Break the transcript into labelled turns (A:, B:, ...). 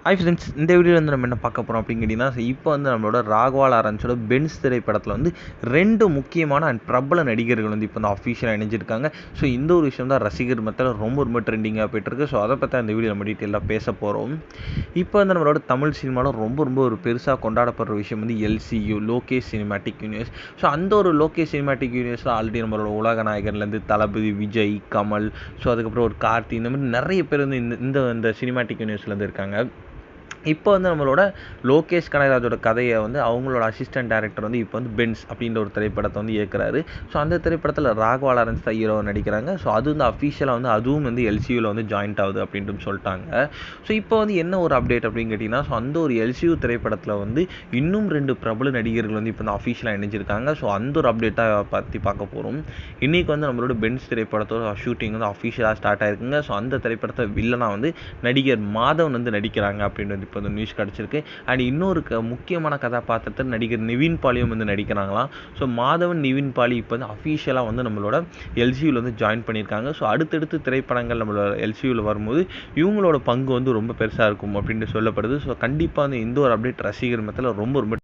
A: Hi friends, இந்த வீடியோவில் வந்து நம்ம என்ன பார்க்க போகிறோம் அப்படின்னு கேட்டிங்கன்னா, இப்போ வந்து நம்மளோட ராகவா லாரன்ஸோட பென்ஸ் திரைப்படத்தில் வந்து 2 முக்கியமான அண்ட் பிரபல நடிகர்கள் வந்து இப்போ வந்து அஃபிஷியலாக இணைஞ்சிருக்காங்க. ஸோ இந்த ஒரு விஷயம் தான் ரசிகர் மத்தியில் ரொம்ப ட்ரெண்டிங்காக போயிட்டுருக்கு. ஸோ அதை பற்றி இந்த வீடியோ நம்ம டீட்டெயிலாக பேச போகிறோம். இப்போ வந்து நம்மளோட தமிழ் சினிமாவில் ரொம்ப ஒரு பெருசாக கொண்டாடப்படுற விஷயம் வந்து LCU, Lokesh cinematic universe. So அந்த ஒரு லோகேஷ் சினிமேட்டிக் யூனிவர்ஸில் ஆல்ரெடி நம்மளோட உலக நாயகன்லேருந்து தளபதி விஜய், கமல், ஸோ அதுக்கப்புறம் ஒரு கார்த்தி, இந்த மாதிரி நிறைய பேர் வந்து இந்த சினிமேட்டிக் யூனிவர்ஸ்லேருந்து இருக்காங்க. இப்போ வந்து நம்மளோட லோகேஷ் கனகராஜோட கதையை வந்து அவங்களோட அசிஸ்டன்ட் டைரக்டர் வந்து இப்போ வந்து பென்ஸ் அப்படின்ற ஒரு திரைப்படத்தை வந்து இயக்குறாரு. ஸோ அந்த திரைப்படத்தில் ராகவா லாரன்ஸ் தான் ஹீரோவை நடிக்கிறாங்க. ஸோ அது வந்து அஃபிஷியலாக வந்து அதுவும் வந்து எல்சியூவில் வந்து ஜாயின்ட் ஆகுது அப்படின்ட்டு சொல்லிட்டாங்க. ஸோ இப்போ வந்து என்ன ஒரு அப்டேட் அப்படின்னு கேட்டிங்கன்னா, ஸோ அந்த ஒரு எல்சியூ திரைப்படத்தில் வந்து இன்னும் 2 பிரபல நடிகர்கள் வந்து இப்போ வந்து அஃபிஷியலாக இணைஞ்சிருக்காங்க. ஸோ அந்த ஒரு அப்டேட்டாக பற்றி பார்க்க போகிறோம். இன்றைக்கி வந்து நம்மளோட பென்ஸ் திரைப்படத்தோட ஷூட்டிங் வந்து அஃபிஷியலாக ஸ்டார்ட் ஆயிருக்குங்க. ஸோ அந்த திரைப்படத்தை வில்லனாக வந்து நடிகர் மாதவன் வந்து நடிக்கிறாங்க அப்படின்றது இப்போ வந்து நியூஸ் கிடச்சிருக்கு. அண்ட் இன்னொரு முக்கியமான கதாபாத்திரத்தை நடிகர் நிவின் பாலியும் வந்து நடிக்கிறாங்களாம். ஸோ மாதவன், நிவின் பாலி இப்போ வந்து அஃபிஷியலாக வந்து நம்மளோட எல்சியூவில் வந்து ஜாயின் பண்ணியிருக்காங்க. ஸோ அடுத்தடுத்து திரைப்படங்கள் நம்மளோட எல்சியூவில் வரும்போது இவங்களோட பங்கு வந்து ரொம்ப பெருசாக இருக்கும் அப்படின்ட்டு சொல்லப்படுது. ஸோ கண்டிப்பாக வந்து இந்த ஒரு அப்டேட் ரசிகர் மத்தியில் ரொம்ப